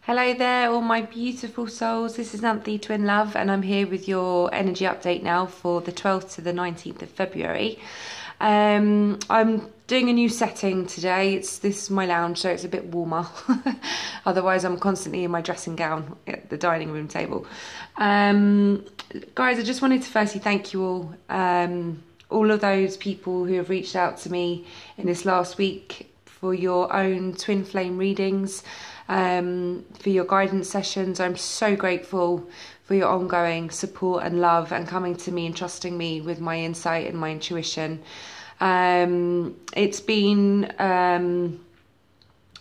Hello there, all my beautiful souls. This is Nancy Twin Love, and I'm here with your energy update now for the 12th to the 19th of February. I'm doing a new setting today. This is my lounge, so it's a bit warmer. Otherwise, I'm constantly in my dressing gown at the dining room table. Guys, I just wanted to firstly thank you all of those people who have reached out to me in this last week for your own twin flame readings. For your guidance sessions. I'm so grateful for your ongoing support and love and coming to me and trusting me with my insight and my intuition. It's been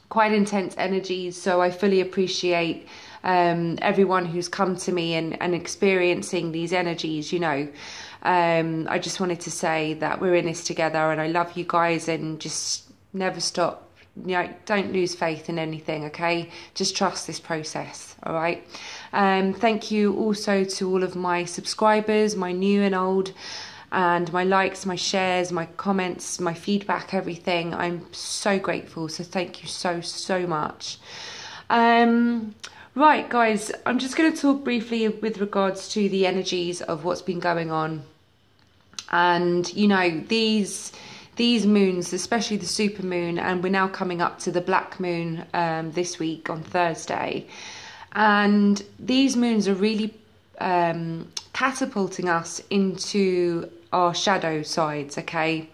quite intense energies, so I fully appreciate everyone who's come to me and experiencing these energies, I just wanted to say that we're in this together and I love you guys, and just never stop. Don't lose faith in anything, okay? Just trust this process, all right? Thank you also to all of my subscribers, my new and old, and my likes, my shares, my comments, my feedback, everything. I'm so grateful, so thank you so much. Right, guys, I'm just going to talk briefly with regards to the energies of what's been going on. And, these moons, especially the super moon, and we're now coming up to the black moon this week on Thursday, and these moons are really catapulting us into our shadow sides, okay?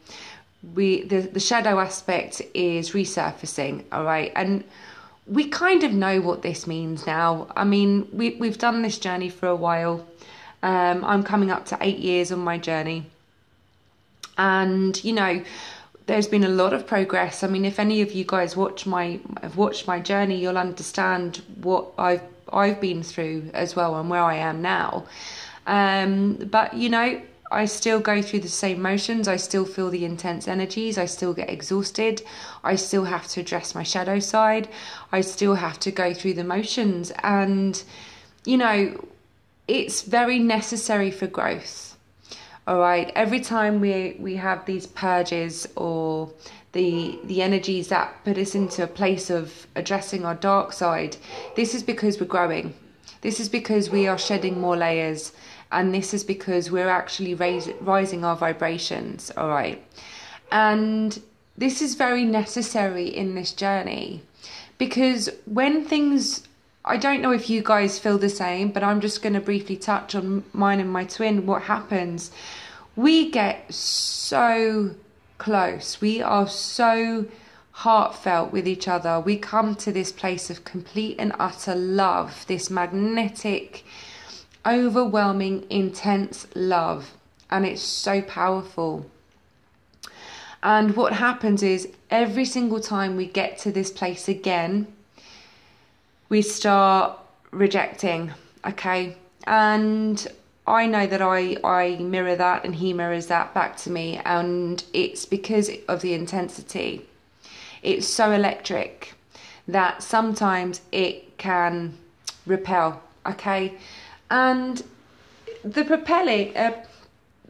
The shadow aspect is resurfacing, all right? And we kind of know what this means now. I mean, we've done this journey for a while. I'm coming up to 8 years on my journey. And there's been a lot of progress. I mean, if any of you guys have watched my journey, you'll understand what I've been through as well and where I am now. But I still go through the same motions. I still feel the intense energies. I still get exhausted. I still have to address my shadow side. I still have to go through the motions, and it's very necessary for growth. All right, every time we have these purges or the energies that put us into a place of addressing our dark side, this is because we're growing. This is because we are shedding more layers, and this is because we're actually rising our vibrations, all right? And this is very necessary in this journey, because when things... I don't know if you guys feel the same, but I'm just going to briefly touch on mine and my twin. What happens? We get so close. We are so heartfelt with each other. We come to this place of complete and utter love, this magnetic, overwhelming, intense love. And it's so powerful. And what happens is every single time we get to this place again, we start rejecting, okay? And I know that I mirror that, and he mirrors that back to me, and it's because of the intensity. It's so electric that sometimes it can repel, okay? And the propelling,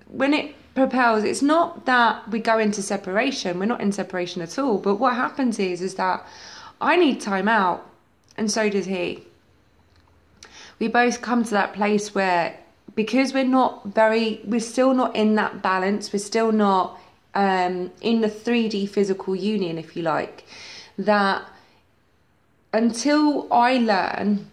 when it propels, it's not that we go into separation. We're not in separation at all. But what happens is that I need time out, and so does he. We both come to that place where, because we're still not in that balance, we're still not in the 3D physical union, if you like, that until I learn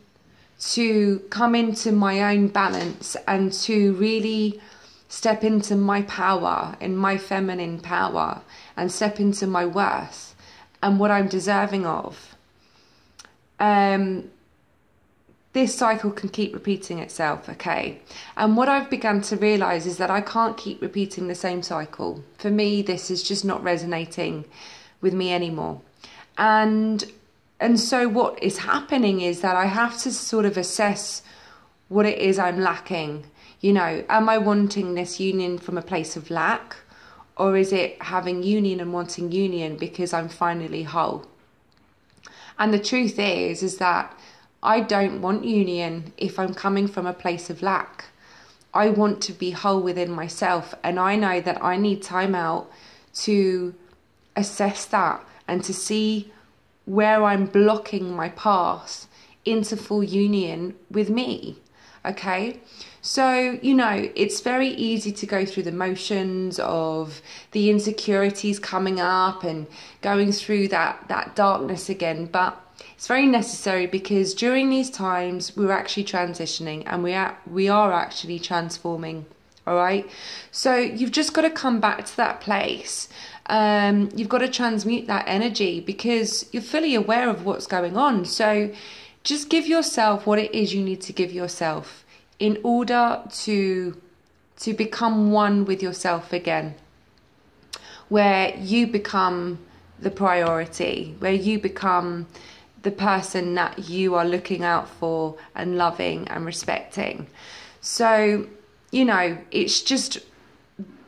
to come into my own balance and to really step into my power and my feminine power and step into my worth and what I'm deserving of, this cycle can keep repeating itself, okay? And what I've begun to realise is that I can't keep repeating the same cycle. For me, this is just not resonating with me anymore. And so what is happening is that I have to sort of assess what it is I'm lacking. Am I wanting this union from a place of lack? Or is it having union and wanting union because I'm finally whole? And the truth is that I don't want union if I'm coming from a place of lack. I want to be whole within myself, and I know that I need time out to assess that and to see where I'm blocking my path into full union with me. Okay, so it's very easy to go through the motions of the insecurities coming up and going through that darkness again, but it's very necessary, because during these times we're actually transitioning and we are actually transforming. All right, so you've just got to come back to that place. You've got to transmute that energy, because you're fully aware of what's going on. So just give yourself what it is you need to give yourself in order to become one with yourself again, where you become the priority, where you become the person that you are looking out for and loving and respecting. So, it's just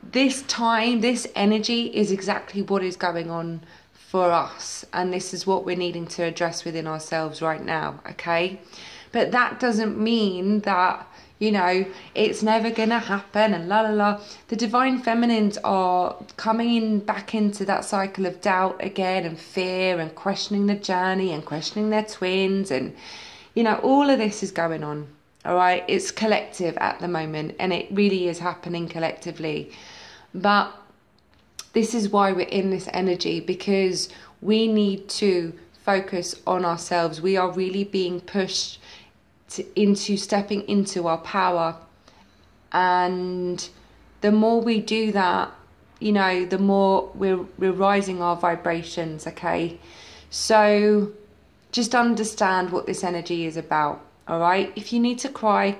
this time, this energy is exactly what is going on for us. And this is what we're needing to address within ourselves right now, okay? But that doesn't mean that, it's never going to happen and la la la. The divine feminines are coming back into that cycle of doubt again, and fear, and questioning the journey, and questioning their twins, and all of this is going on. All right, it's collective at the moment, and it really is happening collectively. But this is why we're in this energy, because we need to focus on ourselves. We are really being pushed into stepping into our power, and the more we do that, the more we're rising our vibrations. Okay, so just understand what this energy is about. All right, if you need to cry,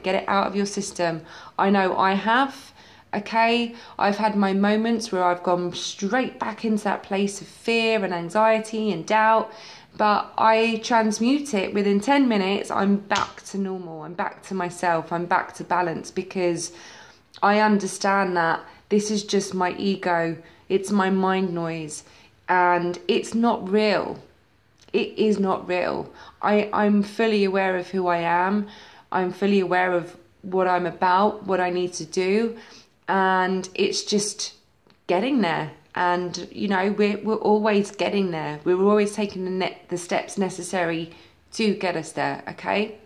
get it out of your system. I know I have. Okay, I've had my moments where I've gone straight back into that place of fear and anxiety and doubt, but I transmute it within 10 minutes. I'm back to normal. I'm back to myself. I'm back to balance, because I understand that this is just my ego. It's my mind noise, and it's not real. It is not real. I'm fully aware of who I am. I'm fully aware of what I'm about, what I need to do, and it's just getting there. And we're always getting there. We're always taking the steps necessary to get us there. Okay.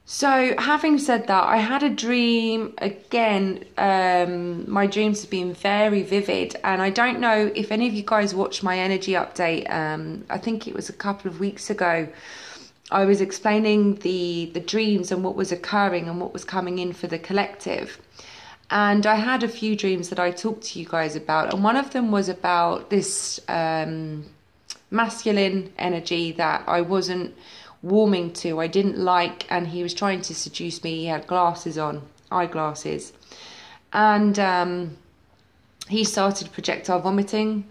So having said that, I had a dream again. My dreams have been very vivid, and I don't know if any of you guys watched my energy update. I think it was a couple of weeks ago. I was explaining the dreams and what was occurring and what was coming in for the collective. And I had a few dreams that I talked to you guys about. And one of them was about this masculine energy that I wasn't warming to, I didn't like, and he was trying to seduce me. He had glasses on, eyeglasses. And he started projectile vomiting.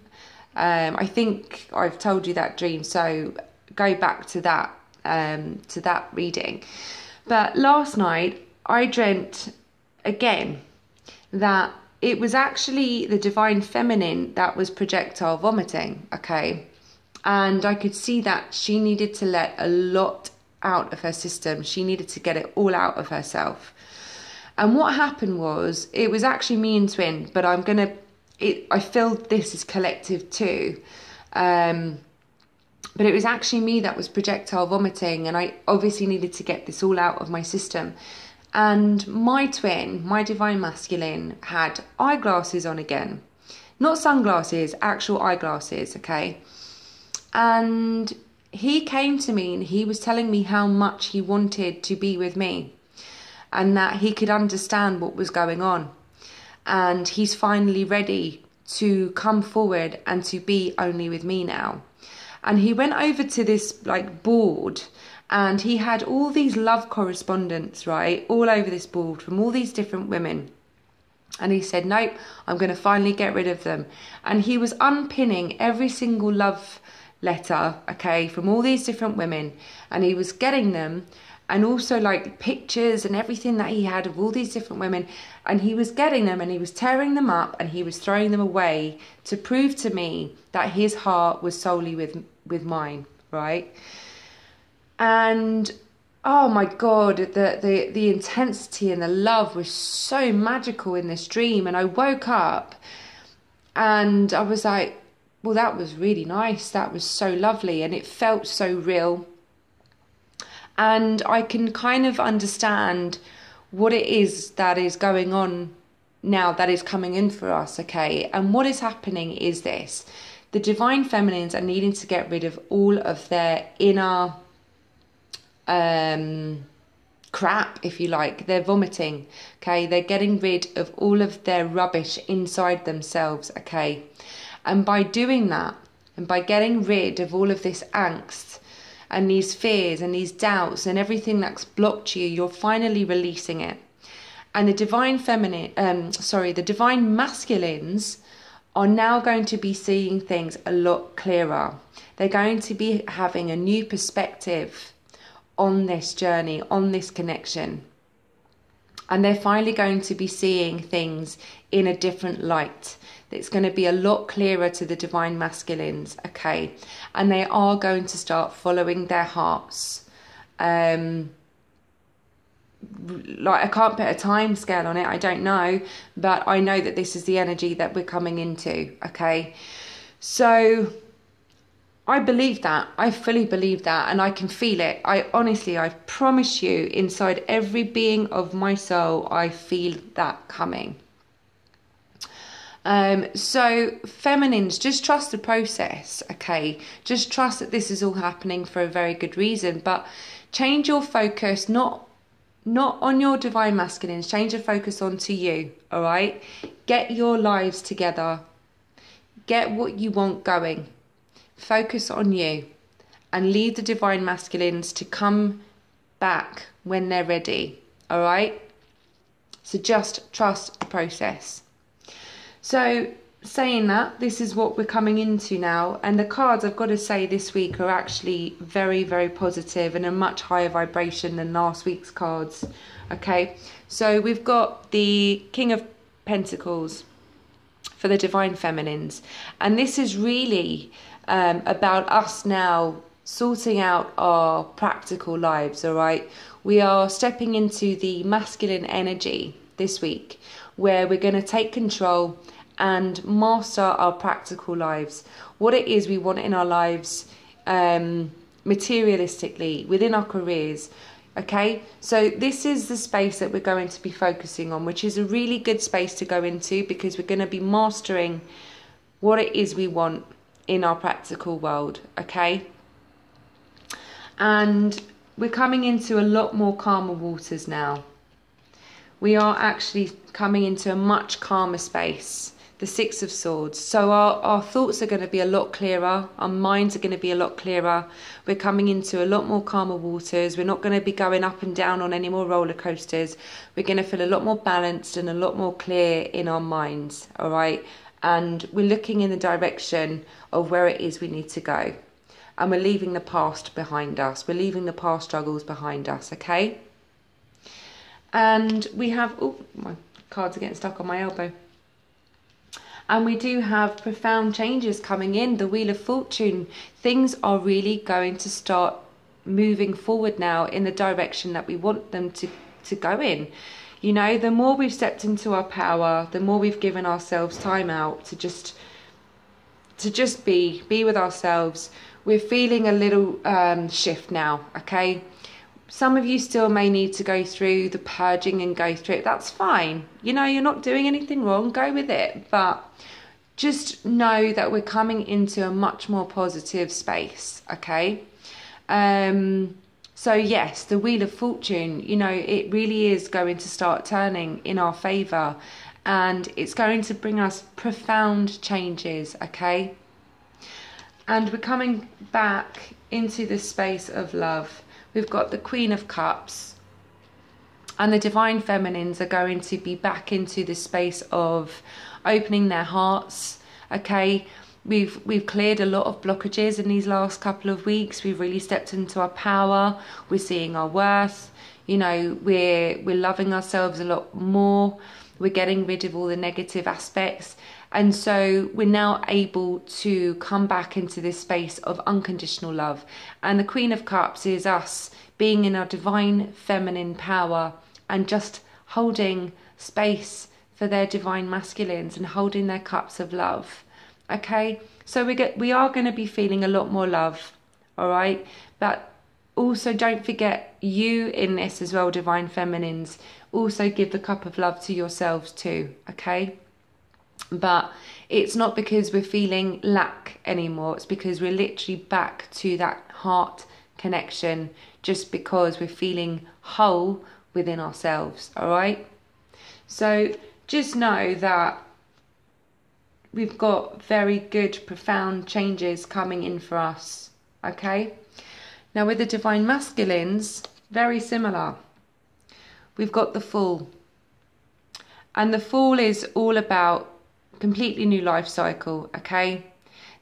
I think I've told you that dream, so go back to that reading. But last night I dreamt again that it was actually the divine feminine that was projectile vomiting, okay? And I could see that she needed to let a lot out of her system. She needed to get it all out of herself. And what happened was, it was actually me and twin, but I feel this is collective too. But it was actually me that was projectile vomiting, and I obviously needed to get this all out of my system. And my twin, my divine masculine, had eyeglasses on again. Not sunglasses, actual eyeglasses, okay? And he came to me and he was telling me how much he wanted to be with me, and that he could understand what was going on. And he's finally ready to come forward and to be only with me now. And he went over to this board, and he had all these love correspondence, right, all over this board from all these different women. And he said, nope, I'm going to finally get rid of them. And he was unpinning every single love letter, okay, from all these different women. And he was getting them, and also pictures and everything that he had of all these different women. And he was getting them, and he was tearing them up, and he was throwing them away to prove to me that his heart was solely with mine, right? And oh my God, the intensity and the love was so magical in this dream. And I woke up and I was like, well, that was really nice. That was so lovely. And it felt so real. And I can kind of understand what it is that is going on now, that is coming in for us, okay? And what is happening is this: the divine feminines are needing to get rid of all of their inner crap, if you like. They're vomiting, okay? They're getting rid of all of their rubbish inside themselves, okay? And by doing that, and by getting rid of all of this angst and these fears and these doubts and everything that's blocked you, you're finally releasing it. And the divine the divine masculines are now going to be seeing things a lot clearer. They're going to be having a new perspective on this journey, on this connection. And they're finally going to be seeing things in a different light. It's going to be a lot clearer to the divine masculines, okay? And they are going to start following their hearts. Like, I can't put a time scale on it, I don't know, but I know that this is the energy that we're coming into, okay? So I believe that. I fully believe that, and I can feel it. I promise you, inside every being of my soul, I feel that coming. So feminines, just trust the process, okay? Just trust that this is all happening for a very good reason, but change your focus, not on your divine masculines, change your focus onto you, all right? Get your lives together. Get what you want going. Focus on you and leave the divine masculines to come back when they're ready, all right? So just trust the process. So saying that, this is what we're coming into now, and the cards, I've got to say, this week are actually very, very positive and a much higher vibration than last week's cards, okay? So we've got the King of Pentacles for the divine feminines, and this is really about us now sorting out our practical lives, all right? We are stepping into the masculine energy this week, where we're going to take control and master our practical lives, what it is we want in our lives, materialistically, within our careers, okay? So this is the space that we're going to be focusing on, which is a really good space to go into, because we're going to be mastering what it is we want in our practical world, okay? And we're coming into a lot more calmer waters now. We are actually coming into a much calmer space, the Six of Swords. So our thoughts are going to be a lot clearer, our minds are going to be a lot clearer. We're coming into a lot more calmer waters. We're not going to be going up and down on any more roller coasters. We're going to feel a lot more balanced and a lot more clear in our minds, all right? And we're looking in the direction of where it is we need to go. And we're leaving the past behind us. We're leaving the past struggles behind us, okay? And we have, oh, my cards are getting stuck on my elbow. And we do have profound changes coming in. The Wheel of Fortune. Things are really going to start moving forward now in the direction that we want them to go in. You know, the more we've stepped into our power, the more we've given ourselves time out to just be with ourselves. We're feeling a little shift now, okay? Some of you still may need to go through the purging and go through it. That's fine. You know, you're not doing anything wrong. Go with it. But just know that we're coming into a much more positive space, okay? So yes, the Wheel of Fortune, you know, it really is going to start turning in our favour, and it's going to bring us profound changes, okay? And we're coming back into the space of love. We've got the Queen of Cups, and the divine feminines are going to be back into the space of opening their hearts, okay? We've cleared a lot of blockages in these last couple of weeks. We've really stepped into our power. We're seeing our worth. You know, we're loving ourselves a lot more. We're getting rid of all the negative aspects. And so we're now able to come back into this space of unconditional love. And the Queen of Cups is us being in our divine feminine power and just holding space for their divine masculines and holding their cups of love. Okay, so we are going to be feeling a lot more love, all right? But Also, don't forget you in this as well, Divine Feminines. Also give the cup of love to yourselves too, okay? But it's not because we're feeling lack anymore. It's because we're literally back to that heart connection, just because we're feeling whole within ourselves, all right? So just know that we've got very good, profound changes coming in for us, okay? Now with the Divine Masculines, very similar. We've got the Fool. And the Fool is all about completely new life cycle, okay?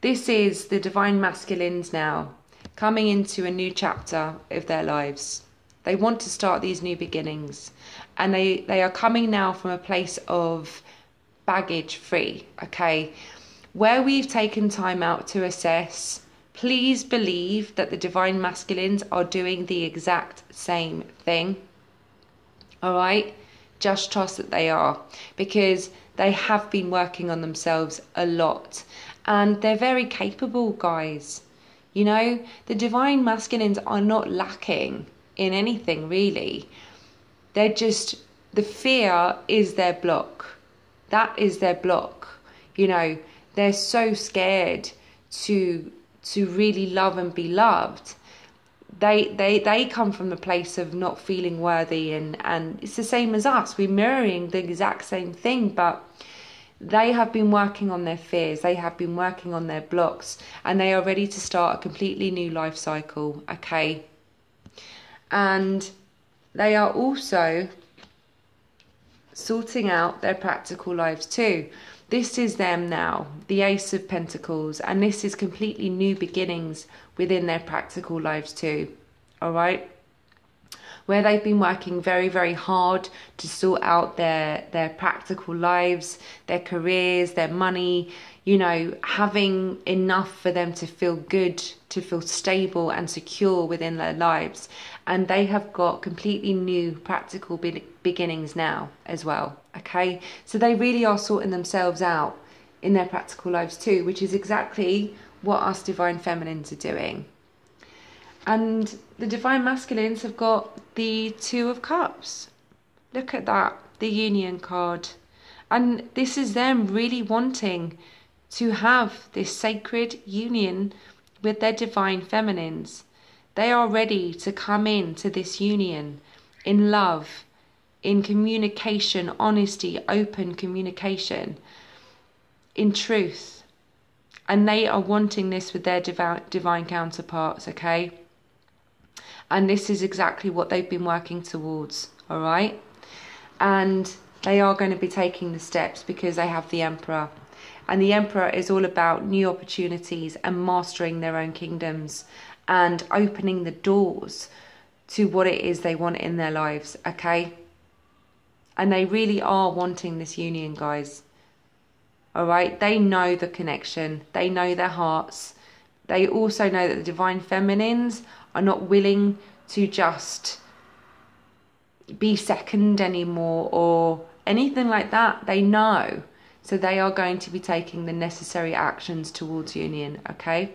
This is the Divine Masculines now, coming into a new chapter of their lives. They want to start these new beginnings. And they are coming now from a place of baggage free, okay? Where we've taken time out to assess, please believe that the Divine Masculines are doing the exact same thing. All right? Just trust that they are, because they have been working on themselves a lot. And they're very capable, guys. You know, the Divine Masculines are not lacking in anything, really. They're just, the fear is their block. That is their block. You know, they're so scared to really love and be loved. They come from the place of not feeling worthy, and it's the same as us. We're mirroring the exact same thing, but they have been working on their fears. They have been working on their blocks, and they are ready to start a completely new life cycle, okay? And they are also sorting out their practical lives too. This is them now, the Ace of Pentacles, and this is completely new beginnings within their practical lives too, all right? Where they've been working very, very hard to sort out their practical lives, their careers, their money, you know, having enough for them to feel good, to feel stable and secure within their lives. And they have got completely new practical beginnings now as well, okay? So they really are sorting themselves out in their practical lives too, which is exactly what us Divine Feminines are doing. And the Divine Masculines have got the Two of Cups. Look at that, the Union card. And this is them really wanting to have this sacred union with their Divine Feminines. They are ready to come into this union in love, in communication, honesty, open communication, in truth. And they are wanting this with their divine counterparts, okay? And this is exactly what they've been working towards, all right? And they are going to be taking the steps because they have the Emperor. And the Emperor is all about new opportunities and mastering their own kingdoms and opening the doors to what it is they want in their lives, okay? And they really are wanting this union, guys. All right? They know the connection. They know their hearts. They also know that the Divine Feminines are not willing to just be second anymore or anything like that. They know. So they are going to be taking the necessary actions towards union, okay?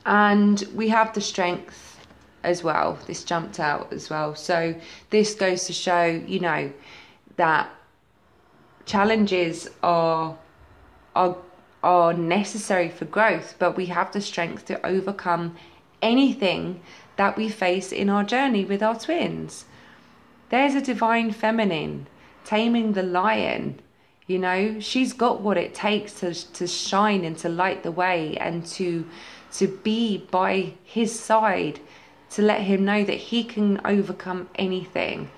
And we have the Strength as well. This jumped out as well. So this goes to show, you know, that challenges are necessary for growth, but we have the strength to overcome anything that we face in our journey with our twins. There's a Divine Feminine taming the lion. You know, she's got what it takes to shine and to light the way and to be by his side, to let him know that he can overcome anything.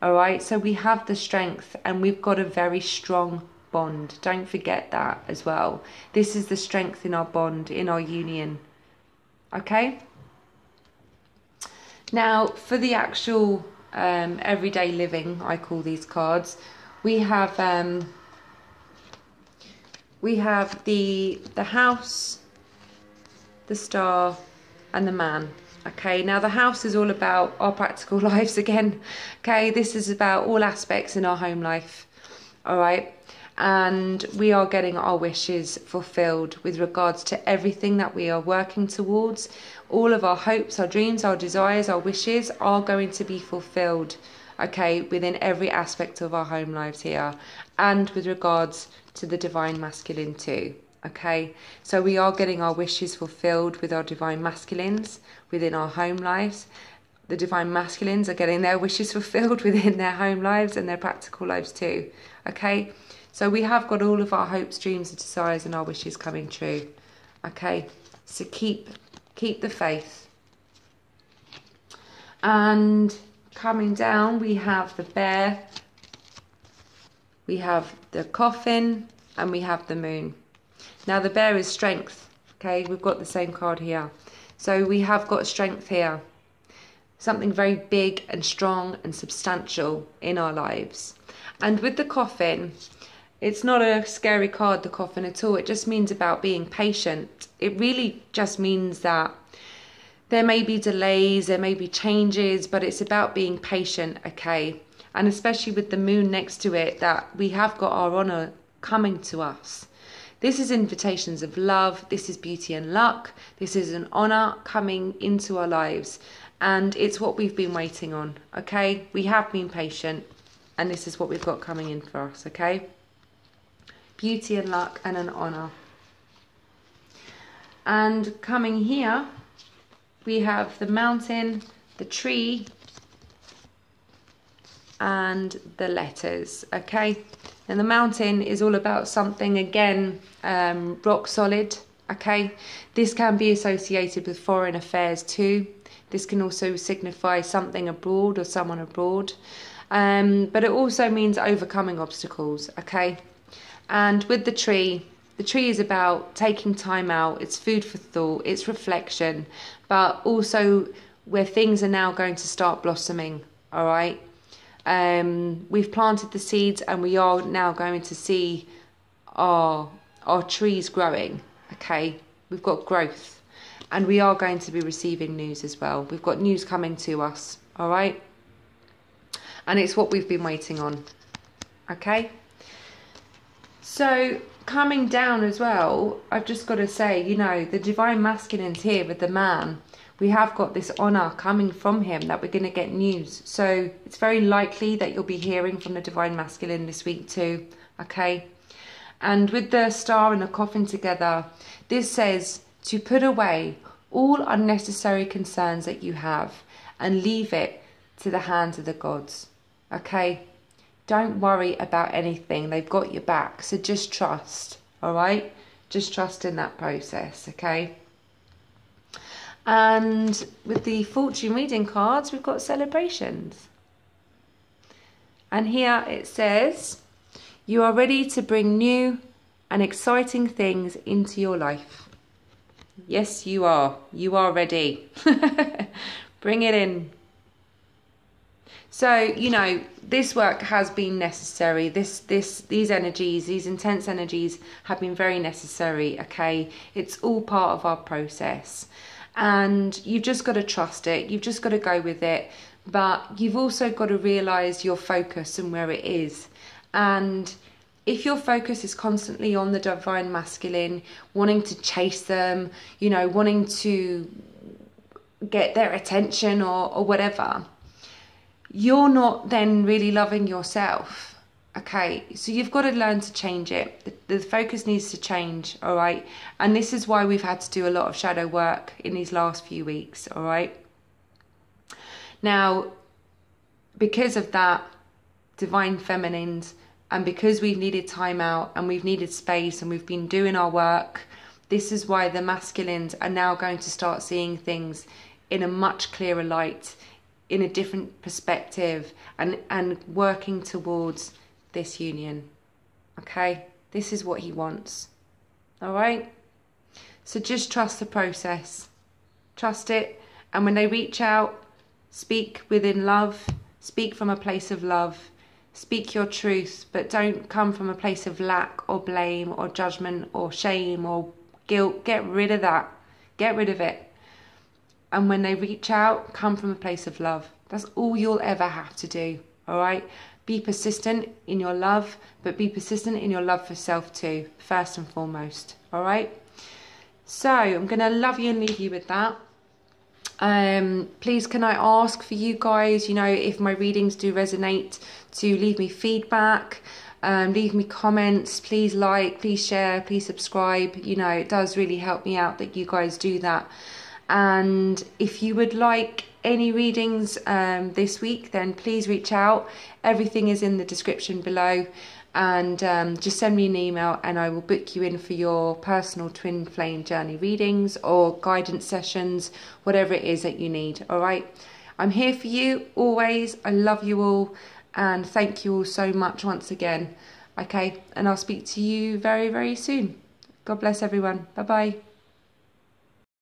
All right, so we have the strength and we've got a very strong bond. Don't forget that as well. This is the strength in our bond, in our union. Okay? Now, for the actual everyday living, I call these cards, we have the House, the Star, and the Man. Okay, now the House is all about our practical lives again. Okay, this is about all aspects in our home life. All right, and we are getting our wishes fulfilled with regards to everything that we are working towards. All of our hopes, our dreams, our desires, our wishes are going to be fulfilled, okay, within every aspect of our home lives here, and with regards to the divine masculine too. Okay, so we are getting our wishes fulfilled with our divine masculines within our home lives. The divine masculines are getting their wishes fulfilled within their home lives and their practical lives too. Okay, so we have got all of our hopes, dreams, and desires and our wishes coming true. Okay, so keep the faith. And coming down, we have the bear, we have the coffin, and we have the moon. Now the bear is strength, okay, we've got the same card here. So we have got strength here, something very big and strong and substantial in our lives. And with the coffin, it's not a scary card, the coffin, at all. It just means about being patient. It really just means that there may be delays, there may be changes, but it's about being patient, okay? And especially with the moon next to it, that we have got our honour coming to us. This is invitations of love, this is beauty and luck, this is an honour coming into our lives, and it's what we've been waiting on, okay? We have been patient, and this is what we've got coming in for us, okay? Beauty and luck and an honour. And coming here, we have the mountain, the tree, and the letters, okay? And the mountain is all about something, again, rock solid, okay? This can be associated with foreign affairs too. This can also signify something abroad or someone abroad. But it also means overcoming obstacles, okay? And with the tree is about taking time out. It's food for thought, it's reflection, but also where things are now going to start blossoming, all right? We've planted the seeds and we are now going to see our trees growing, okay? We've got growth and we are going to be receiving news as well. We've got news coming to us, all right? And it's what we've been waiting on, okay? So coming down as well, I've just got to say, you know, the divine masculines here with the man, we have got this honour coming from him that we're going to get news. So it's very likely that you'll be hearing from the divine masculine this week too, okay? And with the star and the coffin together, this says to put away all unnecessary concerns that you have and leave it to the hands of the gods, okay? Don't worry about anything. They've got your back. So just trust, all right? Just trust in that process, okay? And with the fortune reading cards, we've got celebrations. And here it says, you are ready to bring new and exciting things into your life. Yes, you are. You are ready. Bring it in. So, you know, this work has been necessary. These energies, these intense energies have been very necessary, okay? It's all part of our process. And you've just got to trust it. You've just got to go with it. But you've also got to realise your focus and where it is. And if your focus is constantly on the divine masculine, wanting to chase them, you know, wanting to get their attention or whatever, you're not then really loving yourself, okay? So you've got to learn to change it. The focus needs to change, all right? And this is why we've had to do a lot of shadow work in these last few weeks, all right? Now, because of that, divine feminines, and because we've needed time out and we've needed space and we've been doing our work, this is why the masculines are now going to start seeing things in a much clearer light, in a different perspective, and working towards this union, okay? This is what he wants, all right? So just trust the process, trust it, and when they reach out, speak within love, speak from a place of love, speak your truth, but don't come from a place of lack or blame or judgment or shame or guilt. Get rid of that, get rid of it. And when they reach out, come from a place of love. That's all you'll ever have to do, all right? Be persistent in your love, but be persistent in your love for self too, first and foremost. All right? So I'm going to love you and leave you with that. Please can I ask for you guys, you know, if my readings do resonate, to leave me feedback, leave me comments, please like, please share, please subscribe. You know, it does really help me out that you guys do that. And if you would like any readings this week, then please reach out. Everything is in the description below. And just send me an email and I will book you in for your personal twin flame journey readings or guidance sessions, whatever it is that you need. All right, I'm here for you always. I love you all and thank you all so much once again. Okay, and I'll speak to you very, very soon. God bless everyone. Bye bye.